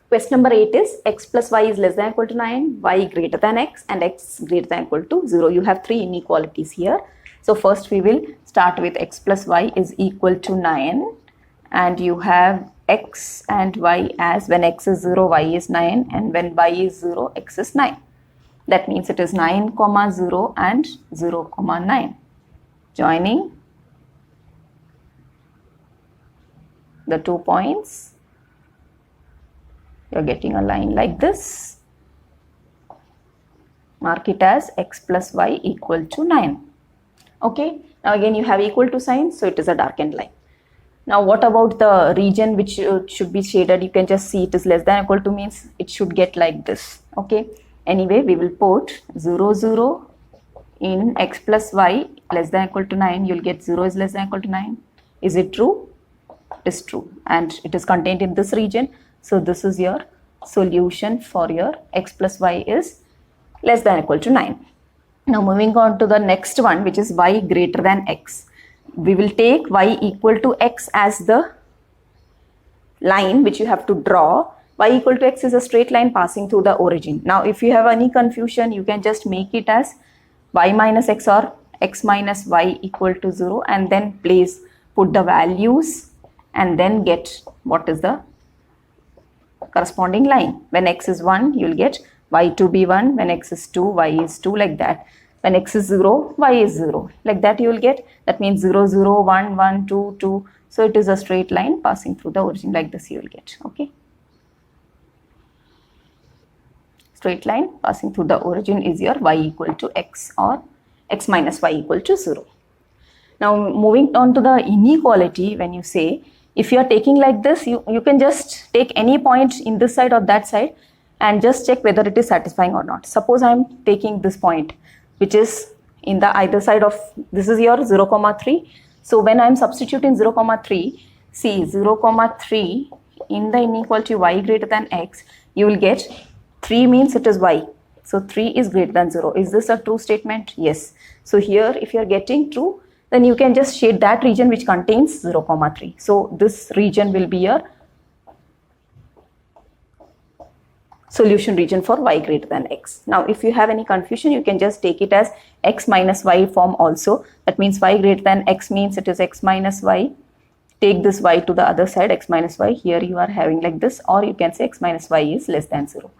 Question number 8 is x plus y is less than or equal to 9, y greater than x, and x greater than or equal to 0. You have three inequalities here. So first we will start with x plus y is equal to 9, and you have x and y as when x is 0, y is 9, and when y is 0, x is 9. That means it is 9, 0 and 0, 9. Joining the 2 points, you're getting a line like this. Mark it as x plus y equal to 9. Okay, now again you have equal to sign, so it is a darkened line. Now what about the region which should be shaded? You can just see it is less than or equal to means it should get like this. Okay, anyway we will put 0, 0 in x plus y less than or equal to 9. You'll get 0 is less than or equal to 9. Is it true? It is true, and it is contained in this region. So this is your solution for your x plus y is less than or equal to 9. Now moving on to the next one, which is y greater than x. We will take y equal to x as the line which you have to draw. Y equal to x is a straight line passing through the origin. Now if you have any confusion, you can just make it as y minus x or x minus y equal to 0, and then put the values and then get what is the corresponding line. When x is 1, you'll get y to be 1. When x is 2, y is 2, like that. When x is 0, y is 0. Like that you will get. That means 0, 0, 1, 1, 2, 2. So it is a straight line passing through the origin. Like this you will get. Okay. Straight line passing through the origin is your y equal to x or x minus y equal to 0. Now moving on to the inequality, when you say, if you are taking like this, you can just take any point in this side or that side and just check whether it is satisfying or not. Suppose I am taking this point which is in the either side of, this is your 0, 3. So when I am substituting 0, 3, see 0, 3 in the inequality y greater than x, you will get 3 means it is y. So 3 is greater than 0. Is this a true statement? Yes. So here if you are getting true, then you can just shade that region which contains 0, 3. So this region will be your solution region for y greater than x. Now if you have any confusion, you can just take it as x minus y form also. That means y greater than x means it is x minus y. Take this y to the other side, x minus y. Here you are having like this, or you can say x minus y is less than 0.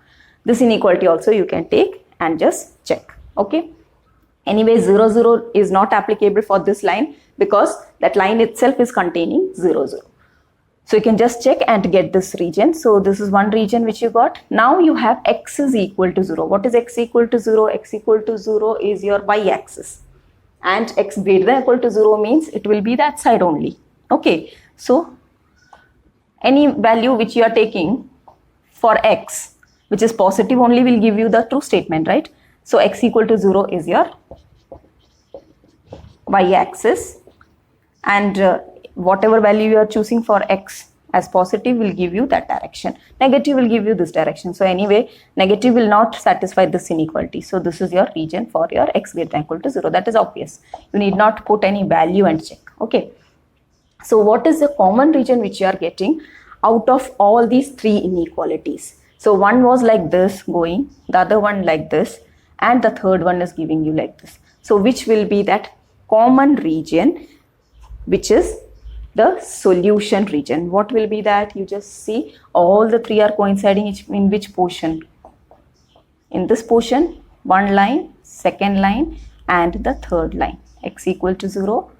This inequality also you can take and just check. Okay. Anyway, 0, 0 is not applicable for this line because that line itself is containing 0, 0. So you can just check and get this region. So this is one region which you got. Now you have x is equal to 0. What is x equal to 0? X equal to 0 is your y-axis. And x greater than or equal to 0 means it will be that side only. Okay. So any value which you are taking for x, which is positive only, will give you the true statement, right? So x equal to 0 is your y-axis, and whatever value you are choosing for x as positive will give you that direction. Negative will give you this direction. So anyway, negative will not satisfy this inequality. So this is your region for your x greater than or equal to 0. That is obvious. You need not put any value and check. Okay. So what is the common region which you are getting out of all these three inequalities? So one was like this going, the other one like this, and the third one is giving you like this. So which will be that common region, which is the solution region? What will be that? You just see all the three are coinciding in which portion? In this portion, one line, second line, and the third line. X equal to 0,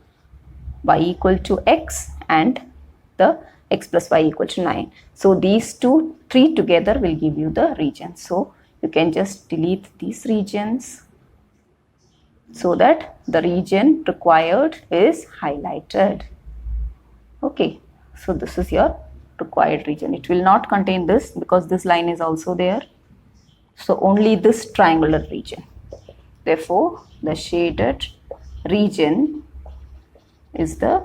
y equal to x, and the x plus y equal to 9. So these three together will give you the region. So you can just delete these regions so that the region required is highlighted. Okay, so this is your required region. It will not contain this because this line is also there. So only this triangular region. Therefore, the shaded region is the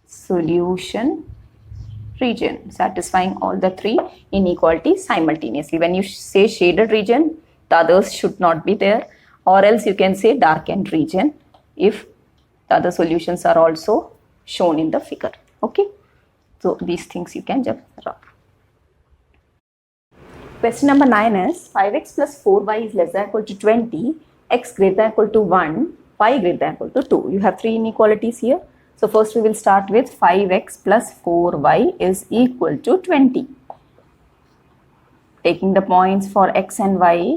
solution region, satisfying all the three inequalities simultaneously. When you say shaded region, the others should not be there, or else you can say darkened region if the other solutions are also shown in the figure. Okay, so these things you can just rub. Question number 9 is 5x plus 4y is less than or equal to 20, x greater than or equal to 1, y greater than or equal to 2. You have three inequalities here. So first we will start with 5x plus 4y is equal to 20. Taking the points for x and y,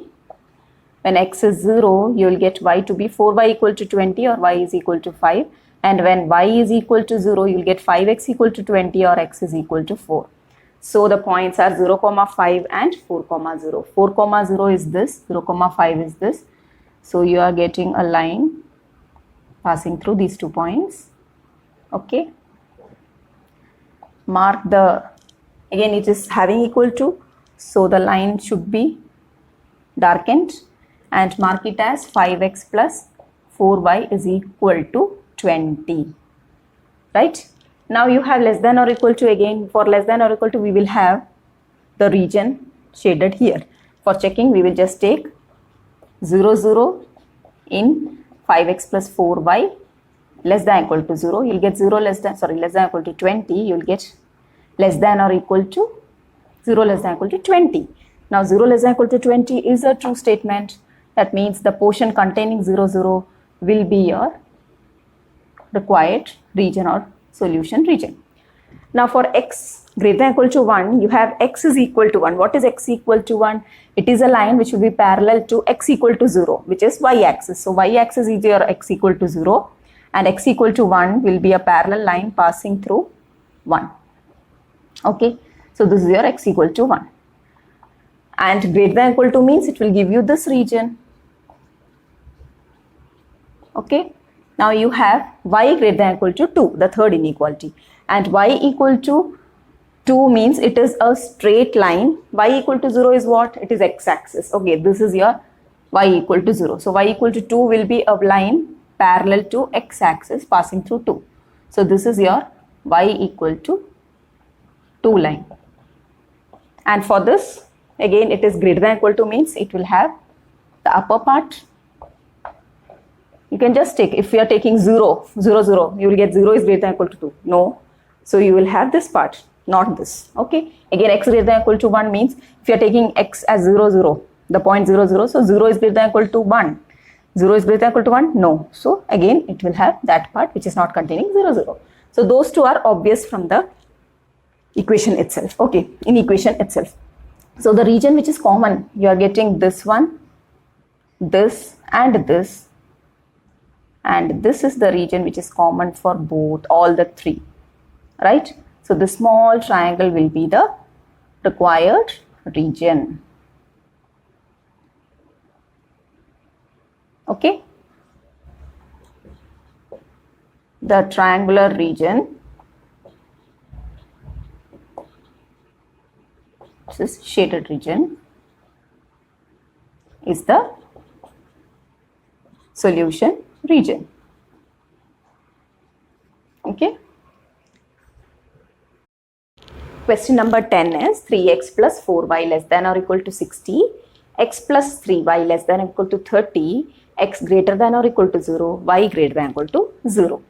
when x is 0, you will get y to be 4y equal to 20 or y is equal to 5. And when y is equal to 0, you will get 5x equal to 20 or x is equal to 4. So the points are 0, 5 and 4, 0. 4, 0 is this, 0, 5 is this. So you are getting a line passing through these 2 points. Okay. Mark the, again it is having equal to, so the line should be darkened, and mark it as 5x plus 4y is equal to 20. Right. Now you have less than or equal to, again for less than or equal to we will have the region shaded here. For checking we will just take 0, 0 in 5x plus 4y less than or equal to 0. You will get 0 less than or equal to 20. You will get less than or equal to 0 less than or equal to 20. Now 0 less than or equal to 20 is a true statement. That means the portion containing 0, 0 will be your required region or solution region. Now for x greater than or equal to 1, you have x is equal to 1. What is x equal to 1? It is a line which will be parallel to x equal to 0, which is y-axis. So y-axis is your x equal to 0 and x equal to 1 will be a parallel line passing through 1. Okay, so this is your x equal to 1. And greater than or equal to means it will give you this region. Okay. Now you have y greater than or equal to 2, the third inequality. And y equal to 2 means it is a straight line. Y equal to 0 is what? It is x-axis. Okay, this is your y equal to 0. So y equal to 2 will be a line parallel to x-axis passing through 2. So this is your y equal to 2 line. And for this, again it is greater than or equal to means it will have the upper part. You can just take, if you are taking 0, 0, 0, you will get 0 is greater than or equal to 2. No. So you will have this part, not this. Okay. Again, x greater than or equal to 1 means if you are taking x as 0, 0, the point 0, 0, so 0 is greater than or equal to 1. 0 is greater than or equal to 1? No. So again, it will have that part which is not containing 0, 0. So those two are obvious from the equation itself. Okay, in equation itself. So the region which is common, you are getting this one, this and this. And this is the region which is common for both, all the three, right? So the small triangle will be the required region. Okay. The triangular region, this is shaded region, is the solution region. Okay. Question number 10 is 3x plus 4y less than or equal to 60, x plus 3y less than or equal to 30, x greater than or equal to 0, y greater than or equal to 0.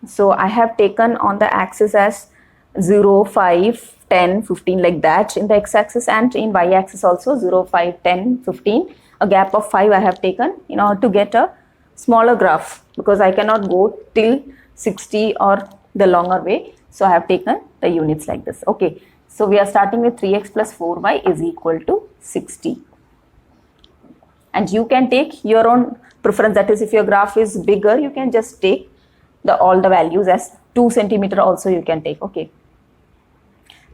So I have taken on the axis as 0, 5, 10, 15 like that in the x-axis, and in y-axis also 0, 5, 10, 15. A gap of 5 I have taken in order to get a smaller graph, because I cannot go till 60 or the longer way. So I have taken the units like this. Okay. So we are starting with 3x plus 4y is equal to 60. And you can take your own preference. That is, if your graph is bigger, you can just take all the values as 2 centimeter also you can take. Okay.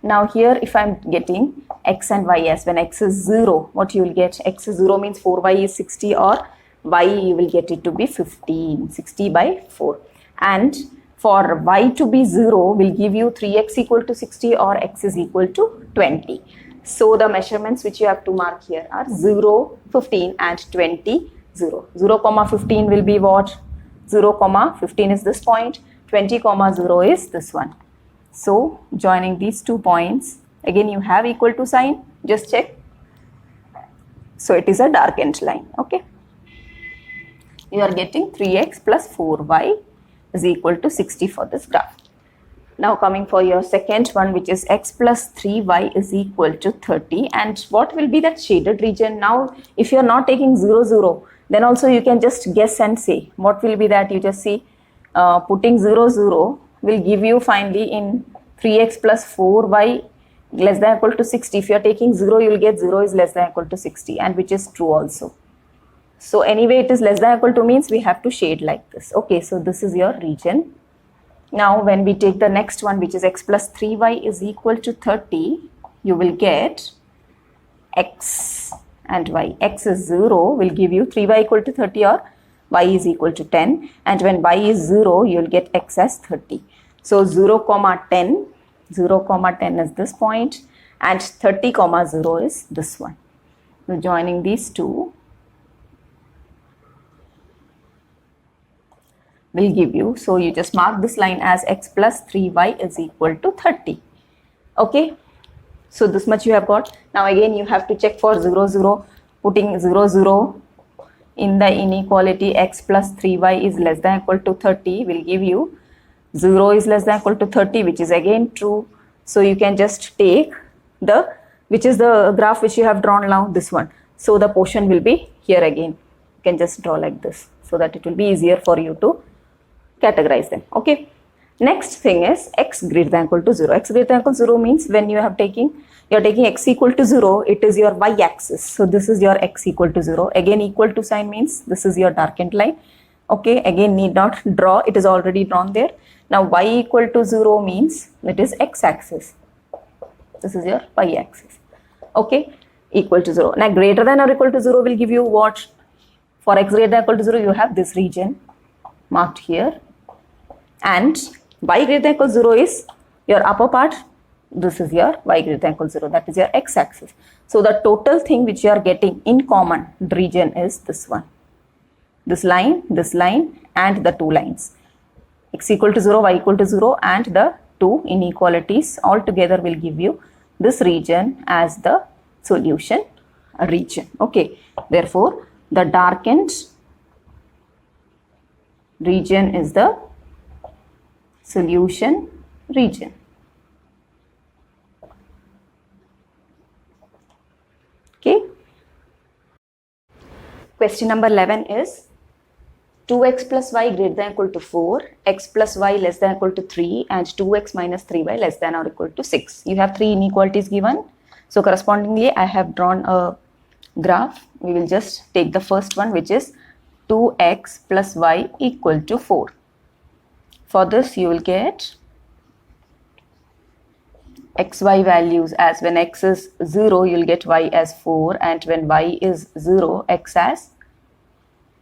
Now here if I am getting x and y as when x is 0, what you will get? X is 0 means 4y is 60, or y you will get it to be 15, 60 by 4. And for y to be 0 will give you 3x equal to 60 or x is equal to 20. So the measurements which you have to mark here are 0, 15 and 20, 0. 0, 15 will be what? 0, 15 is this point, 20, 0 is this one. So joining these 2 points, again you have equal to sign, just check. So it is a darkened line. Okay. You are getting 3x plus 4y is equal to 60 for this graph. Now coming for your second one, which is x plus 3y is equal to 30. And what will be that shaded region? Now, if you're not taking 0, 0, then also you can just guess and say what will be that. You just see putting 0, 0 will give you finally in 3x plus 4y less than or equal to 60. If you're taking 0, you'll get 0 is less than or equal to 60, and which is true also. So anyway, it is less than or equal to means we have to shade like this. Okay, so this is your region. Now when we take the next one, which is x plus 3y is equal to 30, you will get x and y. X is 0 will give you 3y equal to 30 or y is equal to 10, and when y is 0, you will get x as 30. So 0, 10, 0, 10 is this point, and 30, 0 is this one. So joining these two will give you, so you just mark this line as x plus 3y is equal to 30. Okay, so this much you have got. Now again you have to check for 0, 0, putting 0, 0 in the inequality x plus 3y is less than or equal to 30 will give you 0 is less than or equal to 30, which is again true. So you can just take the, which is the graph which you have drawn now, this one. So the portion will be here again. You can just draw like this so that it will be easier for you to categorize them. Okay, next thing is x greater than equal to 0. X greater than equal to 0 means when you are taking x equal to 0, it is your y axis. So this is your x equal to 0. Again, equal to sign means this is your darkened line. Okay, again need not draw, it is already drawn there. Now y equal to 0 means it is x axis. This is your y axis. Okay, equal to 0. Now greater than or equal to 0 will give you what? For x greater than or equal to 0, you have this region marked here, and y greater than or equal to 0 is your upper part. This is your y greater than or equal to 0, that is your x axis. So the total thing which you are getting in common region is this one, this line, and the two lines, x equal to 0, y equal to 0, and the two inequalities all together will give you this region as the solution region. Okay, therefore the darkened region is the solution region. Okay. Question number 11 is 2x plus y greater than or equal to 4, x plus y less than or equal to 3, and 2x minus 3y less than or equal to 6. You have three inequalities given. So correspondingly, I have drawn a graph. We will just take the first one, which is 2x plus y equal to 4. For this, you will get xy values as when x is 0, you will get y as 4, and when y is 0, x as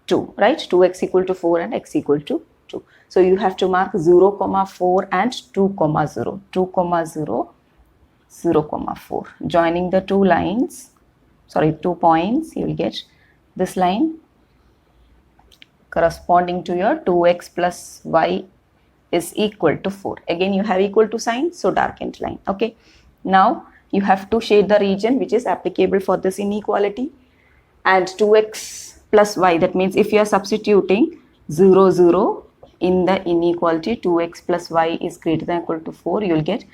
2, right? 2x equal to 4 and x equal to 2. So you have to mark 0, 4 and 2, 0, 2, 0, 0, 4. Joining the two lines, 2 points, you will get this line corresponding to your 2x plus y is equal to 4. Again, you have equal to sign, so darkened line. Okay, now you have to shade the region which is applicable for this inequality, and 2x plus y, that means if you are substituting 0, 0 in the inequality, 2x plus y is greater than or equal to 4, you will get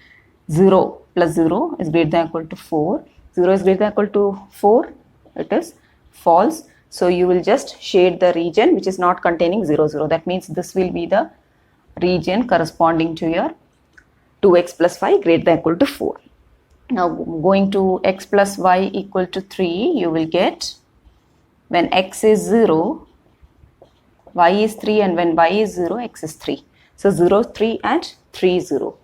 0 plus 0 is greater than or equal to 4. 0 is greater than or equal to 4, it is false. So you will just shade the region which is not containing 0, 0. That means this will be the region corresponding to your 2x plus y greater than or equal to 4. Now going to x plus y equal to 3, you will get when x is 0, y is 3, and when y is 0, x is 3. So 0, 3 and 3, 0.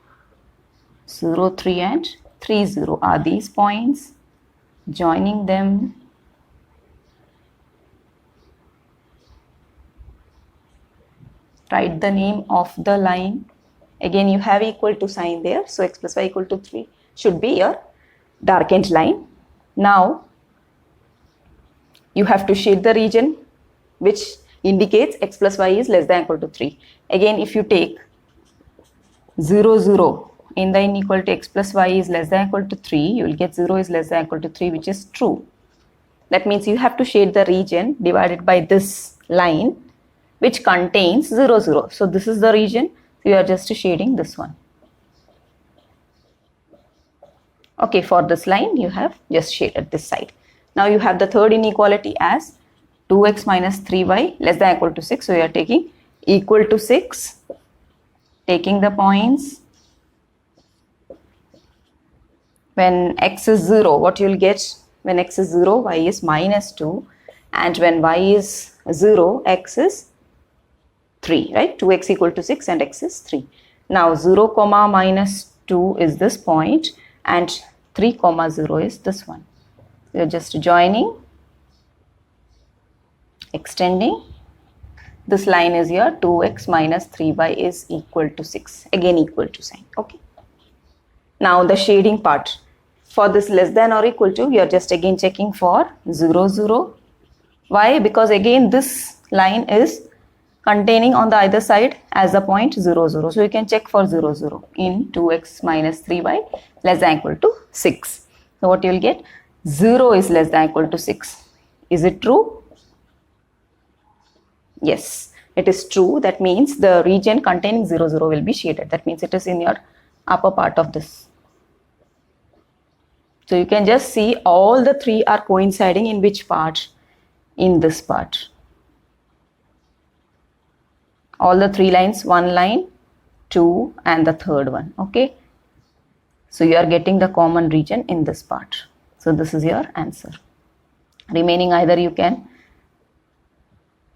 0, 3 and 3, 0 are these points. Joining them, write the name of the line. Again, you have equal to sign there. So x plus y equal to 3 should be your darkened line. Now, you have to shade the region which indicates x plus y is less than or equal to 3. Again, if you take 0, 0 in the inequality x plus y is less than or equal to 3, you will get 0 is less than or equal to 3, which is true. That means you have to shade the region divided by this line which contains 0, 0. So this is the region. So you are just shading this one. Okay, for this line, you have just shaded this side. Now you have the third inequality as 2x minus 3y less than or equal to 6. So you are taking equal to 6, taking the points. When x is 0, what you will get? When x is 0, y is minus 2. And when y is 0, x is 3, right? 2x equal to 6 and x is 3. Now 0 comma minus 2 is this point and 3 comma 0 is this one. We are just joining, extending. This line is here, 2x minus 3y is equal to 6. Again equal to sign, okay. Now the shading part. For this less than or equal to, we are just again checking for 0, 0. Why? Because again this line is containing on the either side as a point 0, 0. So you can check for 0, 0 in 2x minus 3y less than or equal to 6. So what you will get? 0 is less than or equal to 6. Is it true? Yes, it is true. That means the region containing 0, 0 will be shaded. That means it is in your upper part of this. So you can just see all the three are coinciding in which part? In this part. All the three lines, one line, two, and the third one. Okay. So you are getting the common region in this part. So this is your answer. Remaining either you can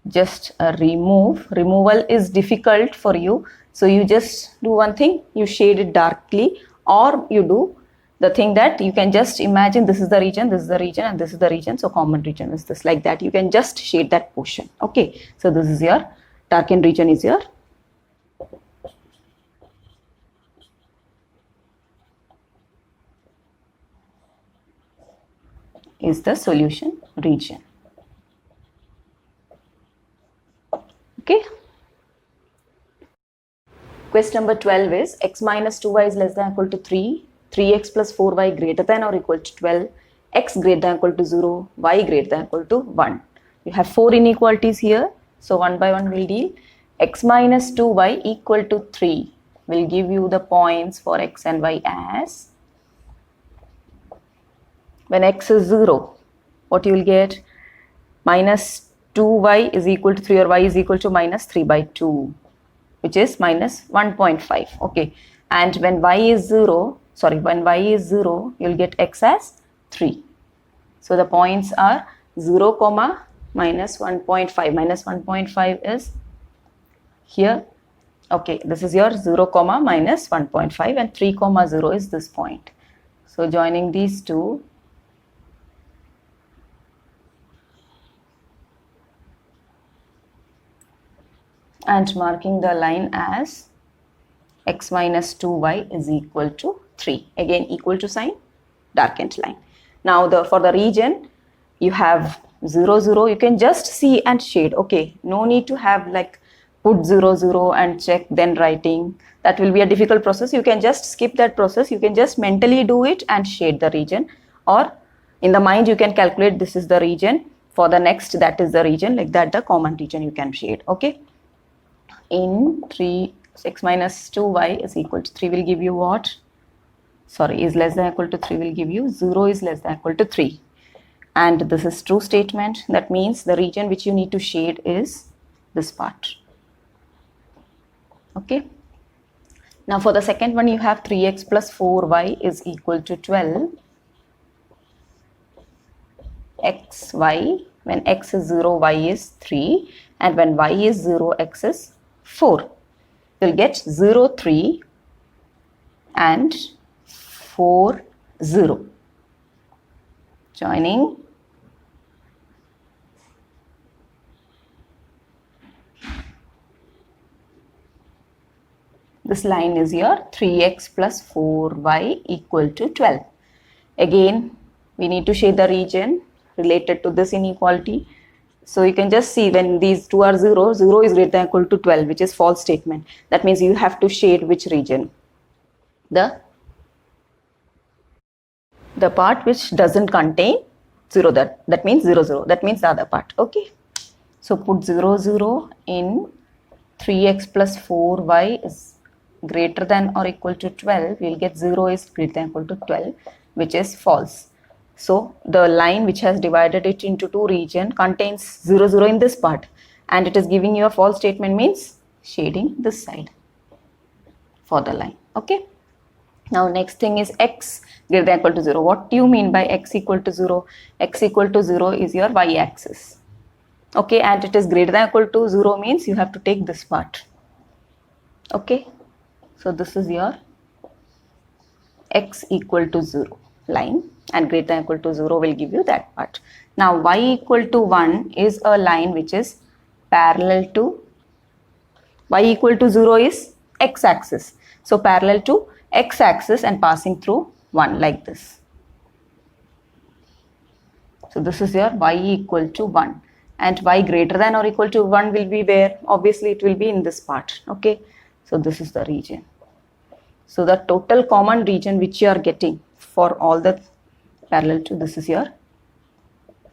just remove. Removal is difficult for you. So you just do one thing, you shade it darkly, or you do the thing that you can just imagine this is the region, this is the region, and this is the region. So common region is this, like that. You can just shade that portion. Okay. So this is your darkened region is your is the solution region. Okay. Question number 12 is x minus 2y is less than or equal to 3, 3x plus 4y greater than or equal to 12, x greater than or equal to 0, y greater than or equal to 1. You have 4 inequalities here. So one by one we'll deal. X minus 2y equal to 3 will give you the points for x and y as, when x is 0, what you will get? Minus 2y is equal to 3 or y is equal to minus 3 by 2, which is minus 1.5. Okay. And when y is 0, when y is 0, you'll get x as 3. So the points are 0, comma minus 1.5. Minus 1.5 is here. Okay, this is your 0, comma minus 1.5, and 3, comma 0 is this point. So joining these two, and marking the line as x minus 2y is equal to 3. Again equal to sign, darkened line. Now for the region, you have 0, 0. You can just see and shade. Okay, no need to have like put 0, 0 and check then writing. That will be a difficult process. You can just skip that process. You can just mentally do it and shade the region, or in the mind you can calculate this is the region. For the next, that is the region, like that the common region you can shade. Okay. In 3, x minus 2y is equal to 3 will give you what? Is less than or equal to 3 will give you 0 is less than or equal to 3. And this is true statement. That means the region which you need to shade is this part. Okay. Now for the second one, you have 3x plus 4y is equal to 12. X, y, when x is 0, y is 3. And when y is 0, x is 4. You'll get 0, 3 and 4, 0. Joining. This line is your 3x plus 4y equal to 12. Again, we need to shade the region related to this inequality. So you can just see when these two are 0, 0 is greater than or equal to 12, which is false statement. That means you have to shade which region? The part which doesn't contain 0, that means 0, 0. That means the other part. Okay. So put 0, 0 in 3x plus 4y is greater than or equal to 12. We'll get 0 is greater than or equal to 12. which is false. So the line which has divided it into two regions contains 0, 0 in this part, and it is giving you a false statement, means shading this side for the line. Okay. Now next thing is x greater than or equal to 0. What do you mean by x equal to 0? X equal to 0 is your y-axis. Okay, and it is greater than or equal to 0 means you have to take this part. Okay, so this is your x equal to 0 line, and greater than or equal to 0 will give you that part. Now y equal to 1 is a line which is parallel to, y equal to 0 is x-axis. So parallel to x-axis and passing through 1 like this. So this is your y equal to 1, and y greater than or equal to 1 will be where? Obviously it will be in this part. Okay, so this is the region. So the total common region which you are getting for all the parallel to this is your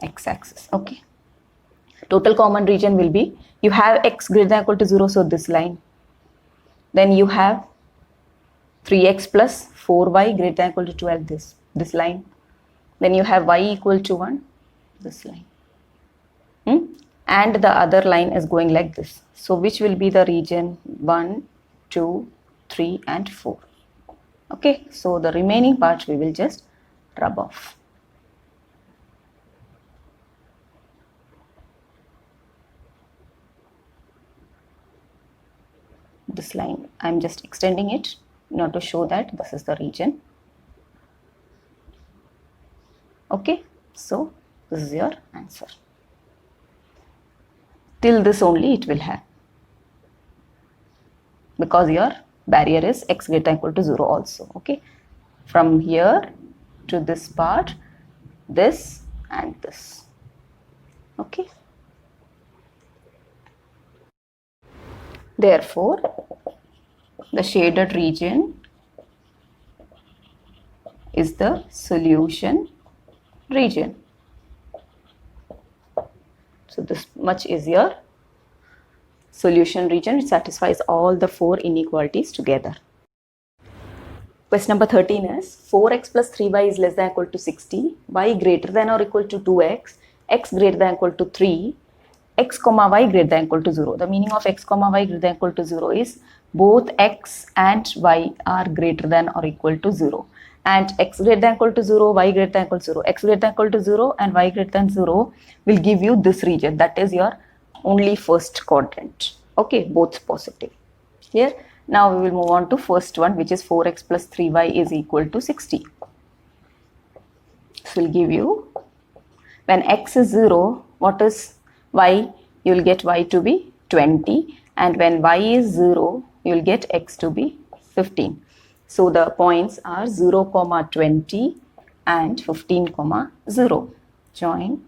x-axis. Okay, total common region will be, you have x greater than or equal to 0, so this line. Then you have 3x plus 4y greater than or equal to 12, this line. Then you have y equal to 1, this line. And the other line is going like this. So which will be the region? 1, 2, 3 and 4. Okay, so the remaining part we will just rub off. This line, I am just extending it in order to show that this is the region. Okay, so this is your answer. Till this only it will have, because your barrier is x greater than or equal to 0 also. Okay, from here to this part, this and this. Okay, therefore the shaded region is the solution region. So this much is your solution region, which satisfies all the 4 inequalities together. Question number 13 is 4x plus 3y is less than or equal to 60, y greater than or equal to 2x, x greater than or equal to 3, x comma y greater than or equal to 0. The meaning of x comma y greater than or equal to 0 is both x and y are greater than or equal to 0. And x greater than or equal to 0, y greater than or equal to 0, x greater than or equal to 0 and y greater than 0 will give you this region, that is your only first quadrant. Okay, both positive. Here, now we will move on to first one, which is 4x plus 3y is equal to 60. This will give you, when x is 0, what is y? You will get y to be 20, and when y is 0, you will get x to be 15. So the points are 0, 20 and 15, 0. Join.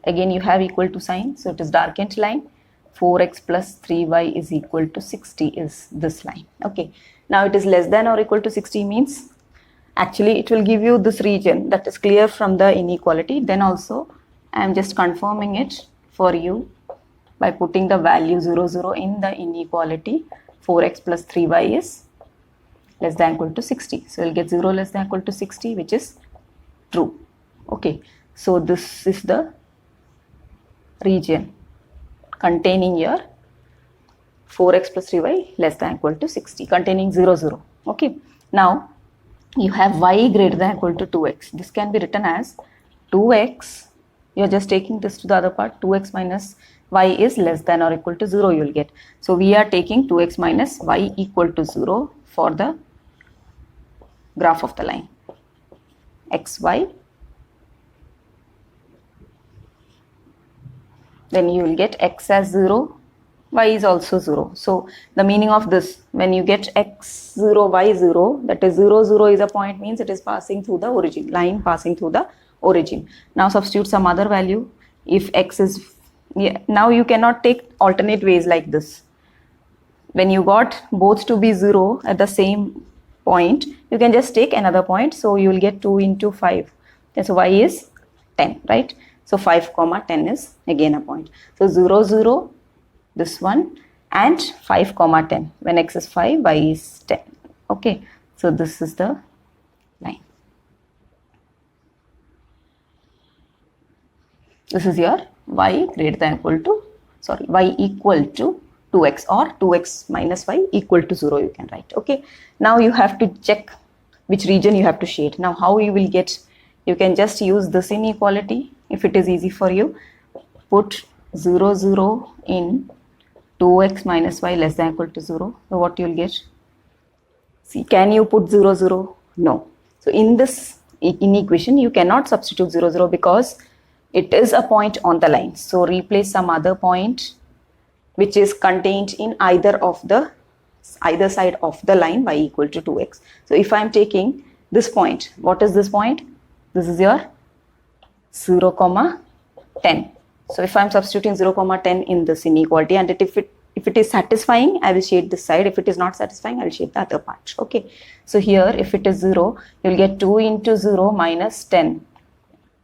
Again you have equal to sign, so it is darkened line. 4x plus 3y is equal to 60 is this line. Okay, now it is less than or equal to 60 means actually it will give you this region, that is clear from the inequality. Then also I am just confirming it for you by putting the value 0, 0 in the inequality. 4x plus 3y is less than or equal to 60. So you will get 0 less than or equal to 60, which is true. Okay, so this is the region containing your 4x plus 3y less than or equal to 60, containing 0, 0. Okay, now you have y greater than or equal to 2x. This can be written as 2x, you are just taking this to the other part, 2x minus y is less than or equal to 0 you will get. So we are taking 2x minus y equal to 0 for the graph of the line. xy, then you will get x as 0, y is also 0. So the meaning of this, when you get x 0, y 0, that is 0, 0 is a point, means it is passing through the origin, line passing through the origin. Now substitute some other value. If x is, now you cannot take alternate ways like this. When you got both to be 0 at the same point, you can just take another point. So you will get 2 into 5. So y is 10, right? So 5 comma 10 is again a point. So 0, 0, this one, and 5 comma 10. When x is 5, y is 10. Okay, so this is the line. This is your y greater than equal to, sorry, y equal to 2x, or 2x minus y equal to 0 you can write. Okay, now you have to check which region you have to shade. Now how you will get, you can just use this inequality if it is easy for you. Put 0 0 in 2x minus y less than equal to 0. So what you will get? See, can you put 0 0? No. So in this inequation you cannot substitute 0 0 because it is a point on the line. So replace some other point which is contained in either side of the line y equal to 2x. So if I am taking this point, what is this point? This is your 0 comma 10. So if I am substituting 0 comma 10 in this inequality, and if it is satisfying, I will shade this side. If it is not satisfying, I will shade the other part. Okay, so here if it is 0, you will get 2 into 0 minus 10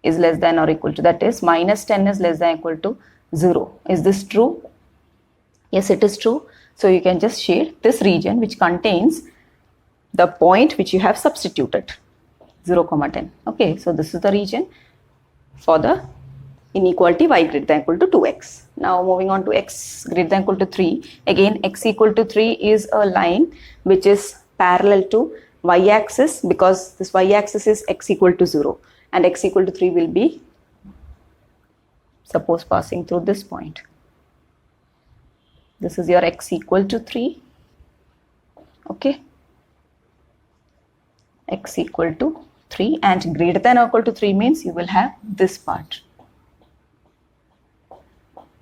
is less than or equal to, that is minus 10 is less than or equal to 0. Is this true? Yes, it is true. So you can just shade this region which contains the point which you have substituted, 0 comma 10. Okay, so this is the region for the inequality y greater than equal to 2x. Now moving on to x greater than equal to 3. Again, x equal to 3 is a line which is parallel to y-axis, because this y-axis is x equal to 0, and x equal to 3 will be, suppose, passing through this point. This is your x equal to 3. Okay, x equal to 3, and greater than or equal to 3 means you will have this part,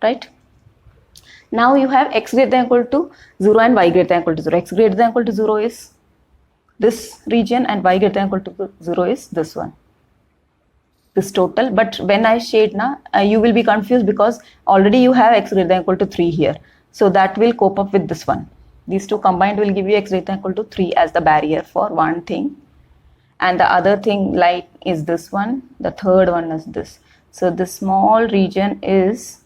right? Now you have x greater than or equal to 0 and y greater than or equal to 0. X greater than or equal to 0 is this region, and y greater than or equal to 0 is this one, this total. But when I shade now, you will be confused because already you have x greater than or equal to 3 here. So that will cope up with this one. These two combined will give you x greater than or equal to 3 as the barrier for one thing. And the other thing like is this one. The third one is this. So this small region is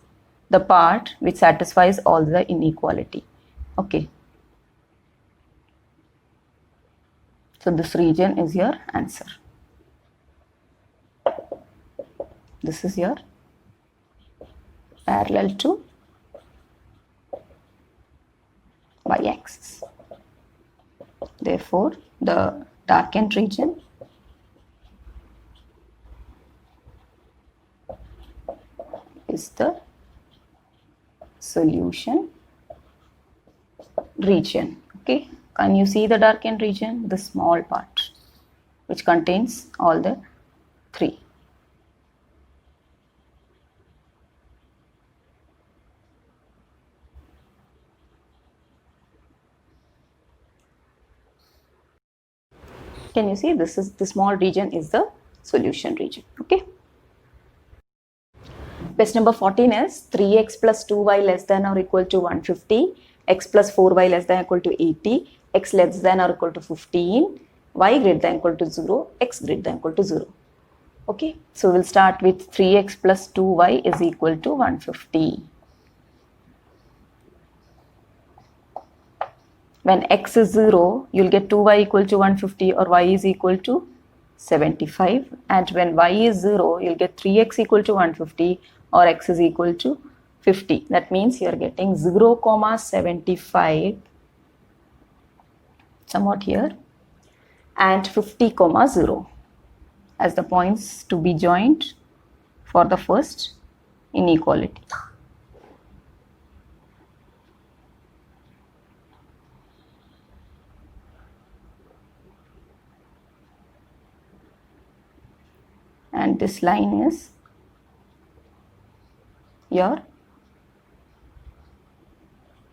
the part which satisfies all the inequality. Okay. So this region is your answer. This is your parallel to y-axis. Therefore, the darkened region is the solution region. Okay, can you see the darkened region? The small part which contains all the three. Can you see this is the small region is the solution region? Okay. Question number 14 is 3x plus 2y less than or equal to 150, x plus 4y less than or equal to 80, x less than or equal to 15, y greater than or equal to 0, x greater than or equal to 0. Okay, so we'll start with 3x plus 2y is equal to 150. When x is 0, you'll get 2y equal to 150 or y is equal to 75. And when y is 0, you'll get 3x equal to 150 or x is equal to 50. That means you're getting 0, 75 somewhat here and 50, 0 as the points to be joined for the first inequality. And this line is your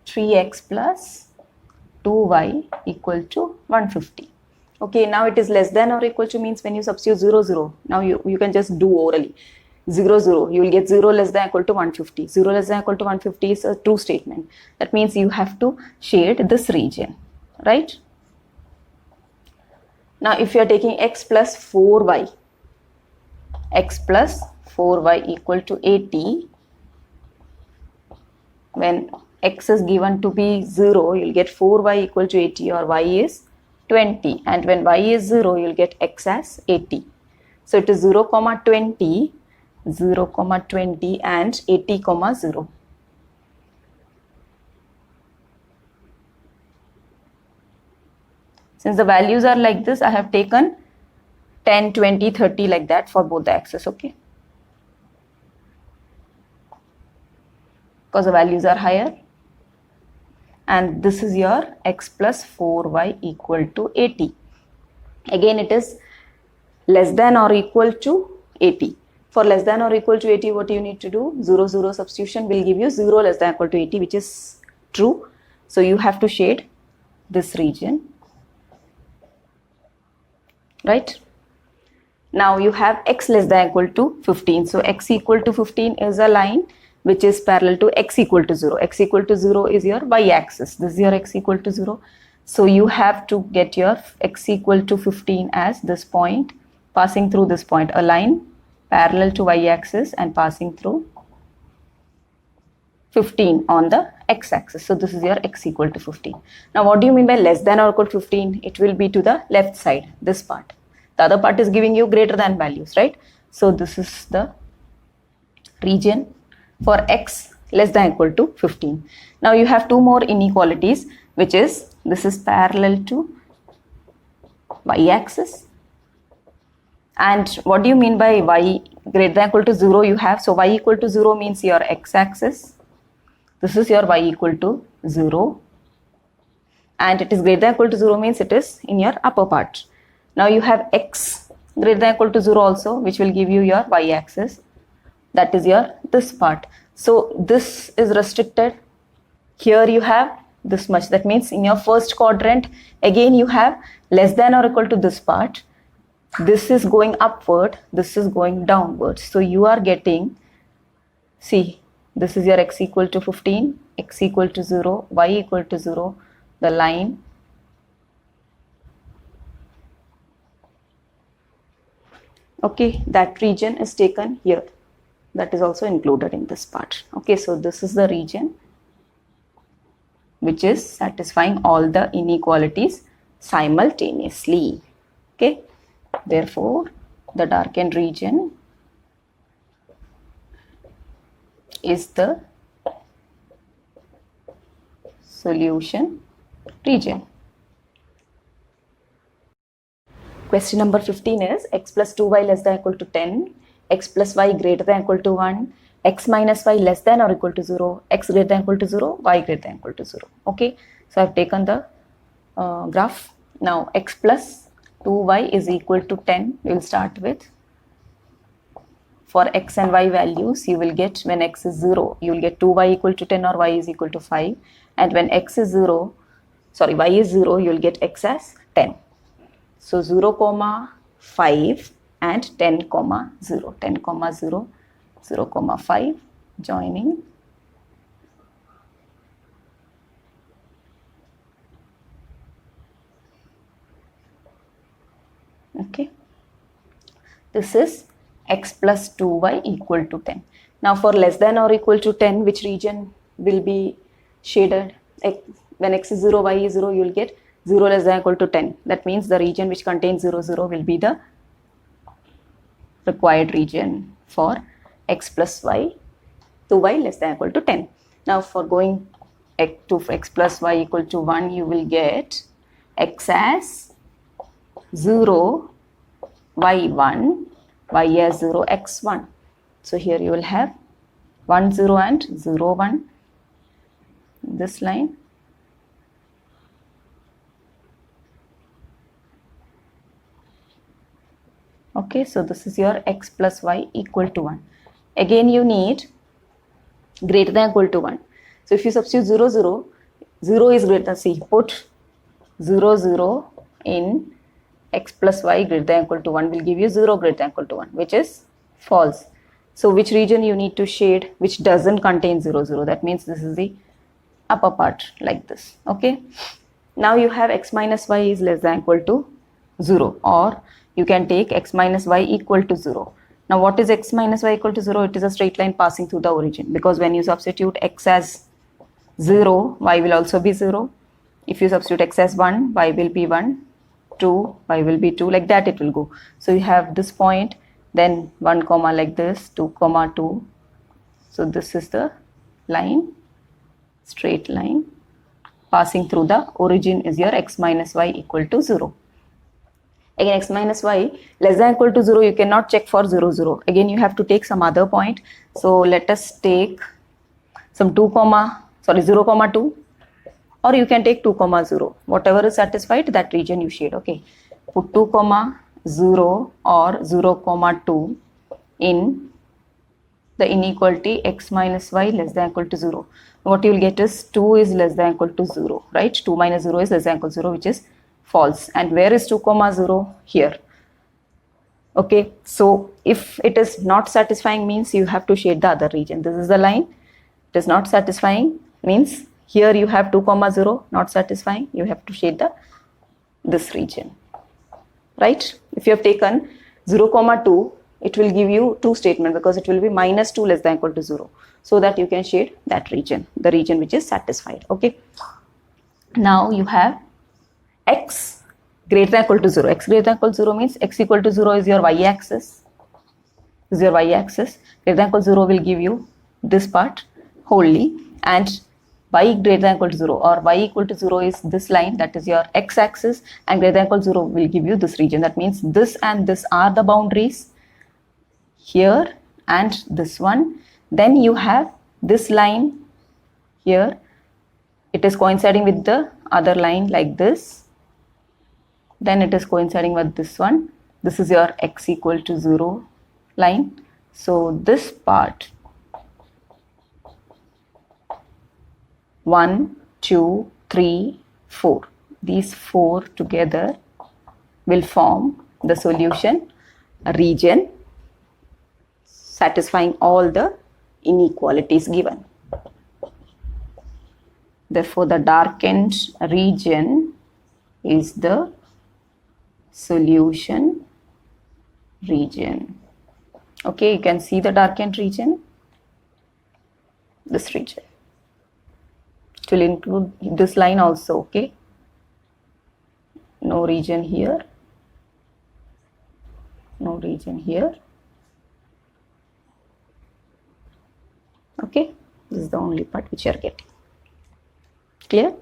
3x plus 2y equal to 150. Okay, now it is less than or equal to means when you substitute 0, 0. Now you can just do orally. 0, 0. You will get 0 less than or equal to 150. 0 less than or equal to 150 is a true statement. That means you have to shade this region, right? Now if you are taking x plus 4y, x plus 4y equal to 80, when x is given to be 0, you'll get 4y equal to 80, or y is 20. And when y is 0, you'll get x as 80. So it is 0, 20, 0, 20 and 80, 0. Since the values are like this, I have taken 10, 20, 30 like that for both the axes, okay? Because the values are higher. And this is your x plus 4y equal to 80. Again, it is less than or equal to 80. For less than or equal to 80, what you need to do? 0, 0 substitution will give you 0 less than or equal to 80, which is true. So you have to shade this region. Right? Now you have x less than or equal to 15. So x equal to 15 is a line which is parallel to x equal to 0. X equal to 0 is your y-axis. This is your x equal to 0. So you have to get your x equal to 15 as this point, passing through this point, a line parallel to y-axis and passing through 15 on the x-axis. So this is your x equal to 15. Now what do you mean by less than or equal to 15? It will be to the left side, this part. The other part is giving you greater than values, right? So this is the region for x less than or equal to 15. Now you have two more inequalities, which is this is parallel to y-axis. And what do you mean by y greater than or equal to 0 you have? So y equal to 0 means your x-axis. This is your y equal to 0. And it is greater than or equal to 0 means it is in your upper part. Now you have x greater than or equal to 0 also, which will give you your y-axis. That is your this part. So this is restricted. Here you have this much. That means in your first quadrant, again you have less than or equal to this part. This is going upward. This is going downward. So you are getting, see, this is your x equal to 15, x equal to 0, y equal to 0, the line. Okay, that region is taken here. That is also included in this part. Okay, so this is the region which is satisfying all the inequalities simultaneously. Okay, therefore, the darkened region is the solution region. Question number 15 is x plus 2y less than or equal to 10, x plus y greater than or equal to 1, x minus y less than or equal to 0, x greater than or equal to 0, y greater than or equal to 0. Okay, so I have taken the graph. Now x plus 2y is equal to 10. We will start with. For x and y values, you will get when x is 0, you will get 2y equal to 10 or y is equal to 5. And when x is 0, sorry, y is 0, you will get x as 10. So 0, 5 and 10, 0, 10, 0, 0, 5 joining. Okay, this is x plus 2y equal to 10. Now for less than or equal to 10, which region will be shaded? When x is 0, y is 0, you will get 0 less than or equal to 10. That means the region which contains 0, 0 will be the required region for x plus y to y less than or equal to 10. Now for going to x plus y equal to 1, you will get x as 0, y 1, y as 0, x 1. So here you will have 1, 0 and 0, 1. This line. Okay, so this is your x plus y equal to 1. Again, you need greater than or equal to 1. So if you substitute 0, 0, 0 is greater than, see, put 0, 0 in x plus y greater than or equal to 1 will give you 0 greater than or equal to 1, which is false. So which region you need to shade which doesn't contain 0, 0? That means this is the upper part like this. Okay. Now you have x minus y is less than or equal to 0, or you can take x minus y equal to 0. Now what is x minus y equal to 0? It is a straight line passing through the origin, because when you substitute x as 0, y will also be 0. If you substitute x as 1, y will be 1, 2, y will be 2, like that it will go. So you have this point, then 1 comma like this, 2 comma 2. So this is the line, straight line passing through the origin is your x minus y equal to 0. Again, x minus y less than equal to 0, you cannot check for 0, 0. Again, you have to take some other point. So let us take some 0 comma 2, or you can take 2 comma 0. Whatever is satisfied, that region you shade. Okay, put 2 comma 0 or 0 comma 2 in the inequality x minus y less than equal to 0. What you will get is 2 is less than equal to 0, right? 2 minus 0 is less than equal to 0, which is false. And where is 2 comma 0? Here. Okay, so if it is not satisfying, means you have to shade the other region. This is the line. It is not satisfying, means here you have 2 comma 0, not satisfying, you have to shade this region, right? If you have taken 0 comma 2, it will give you two statements, because it will be minus 2 less than equal to 0, so that you can shade that region, the region which is satisfied. Okay, now you have x greater than equal to 0. X greater than equal to 0 means x equal to 0 is your y-axis. Is your y-axis. Greater than equal to 0 will give you this part wholly, and y greater than equal to 0 or y equal to 0 is this line, that is your x-axis, and greater than equal to 0 will give you this region. That means this and this are the boundaries here and this one. Then you have this line here, it is coinciding with the other line like this, then it is coinciding with this one. This is your x equal to 0 line. So this part 1, 2, 3, 4, these 4 together will form the solution region satisfying all the inequalities given. Therefore, the darkened region is the solution region. Okay, you can see the darkened region, this region. It will include this line also. Okay, no region here, no region here. Okay, this is the only part which you are getting. Clear?